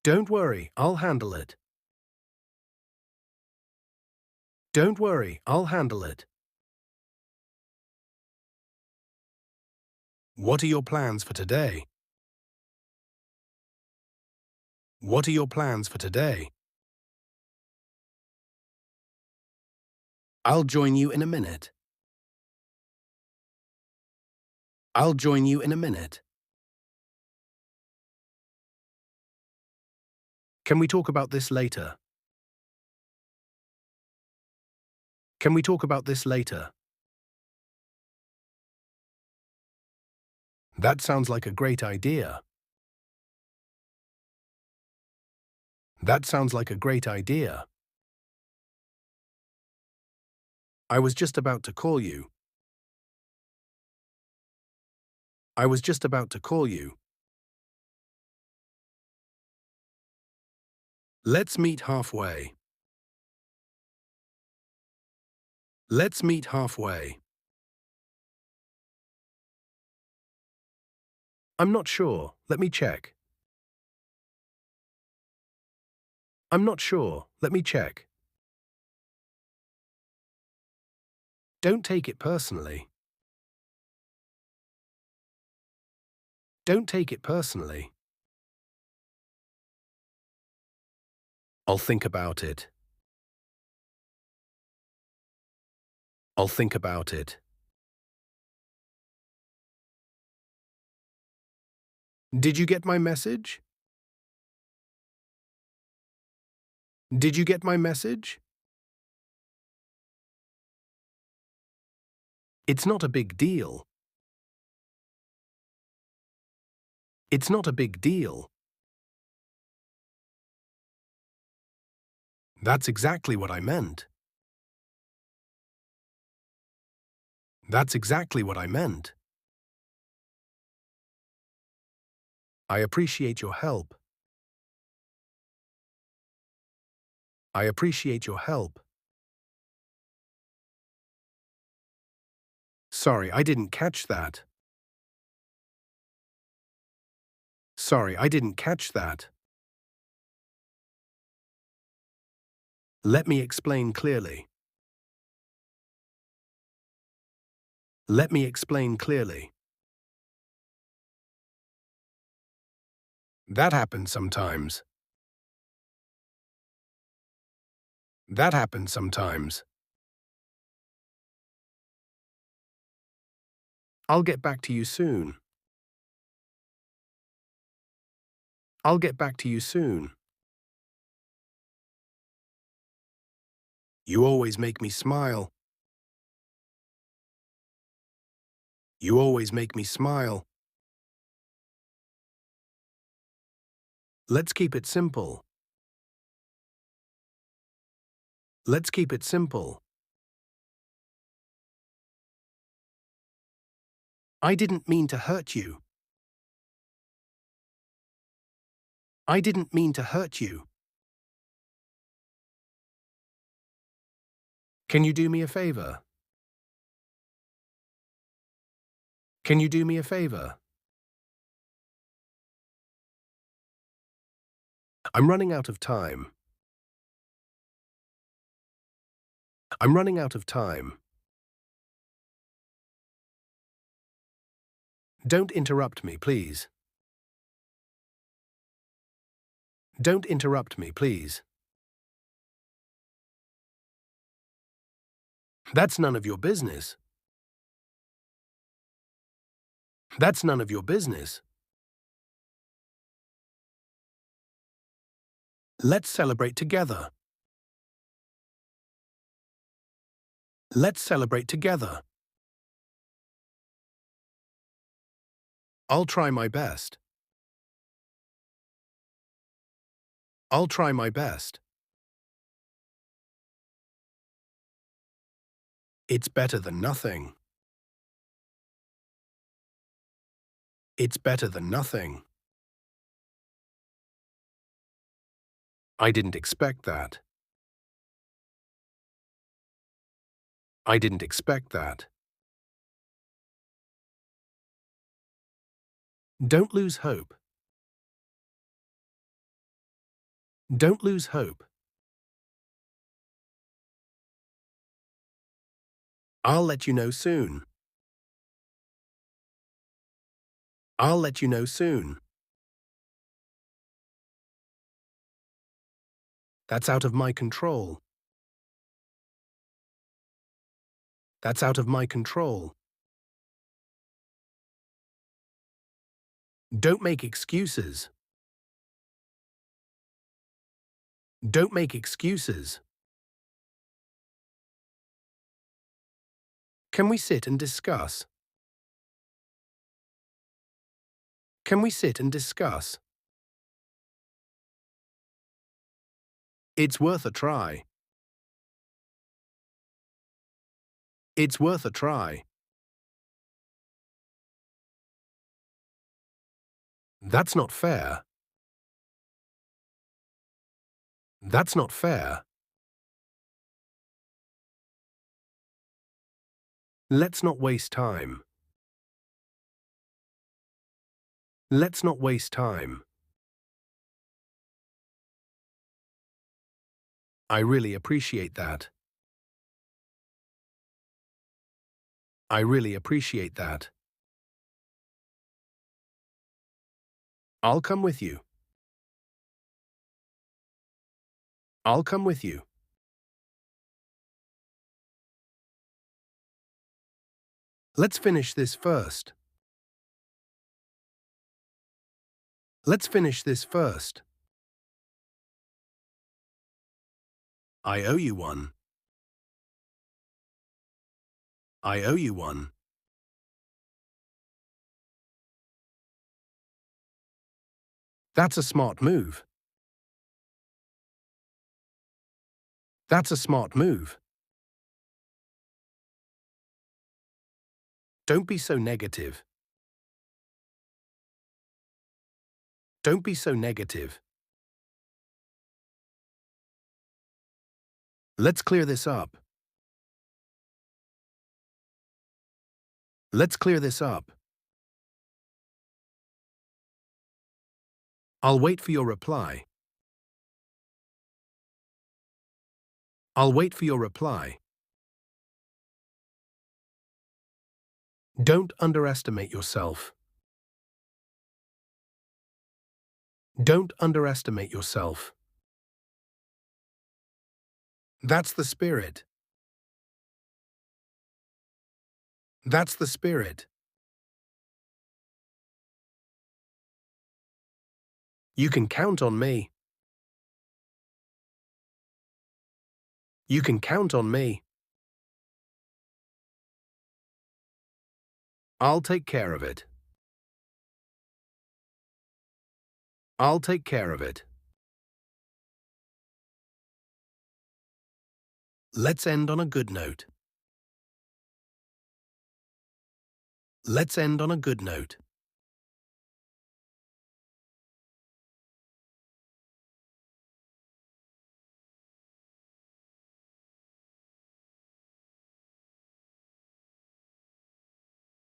Don't worry, I'll handle it. Don't worry, I'll handle it. What are your plans for today? What are your plans for today? I'll join you in a minute. I'll join you in a minute. Can we talk about this later? Can we talk about this later? That sounds like a great idea. That sounds like a great idea. I was just about to call you. I was just about to call you. Let's meet halfway. Let's meet halfway. I'm not sure. Let me check. I'm not sure. Let me check. Don't take it personally. Don't take it personally. I'll think about it. I'll think about it. Did you get my message? Did you get my message? It's not a big deal. It's not a big deal. That's exactly what I meant. That's exactly what I meant. I appreciate your help. I appreciate your help. Sorry, I didn't catch that. Sorry, I didn't catch that. Let me explain clearly. Let me explain clearly. That happens sometimes. That happens sometimes. I'll get back to you soon. I'll get back to you soon. You always make me smile. You always make me smile. Let's keep it simple. Let's keep it simple. I didn't mean to hurt you. I didn't mean to hurt you. Can you do me a favor? Can you do me a favor? I'm running out of time. I'm running out of time. Don't interrupt me, please. Don't interrupt me, please. That's none of your business. That's none of your business. Let's celebrate together. Let's celebrate together. I'll try my best. I'll try my best. It's better than nothing. It's better than nothing. I didn't expect that. I didn't expect that. Don't lose hope. Don't lose hope. I'll let you know soon. I'll let you know soon. That's out of my control. That's out of my control. Don't make excuses. Don't make excuses. Can we sit and discuss? Can we sit and discuss? It's worth a try. It's worth a try. That's not fair. That's not fair. Let's not waste time. Let's not waste time. I really appreciate that. I really appreciate that. I'll come with you. I'll come with you. Let's finish this first. Let's finish this first. I owe you one. I owe you one. That's a smart move. That's a smart move. Don't be so negative. Don't be so negative. Let's clear this up. Let's clear this up. I'll wait for your reply. I'll wait for your reply. Don't underestimate yourself. Don't underestimate yourself. That's the spirit. That's the spirit. You can count on me. You can count on me. I'll take care of it. I'll take care of it. Let's end on a good note. Let's end on a good note.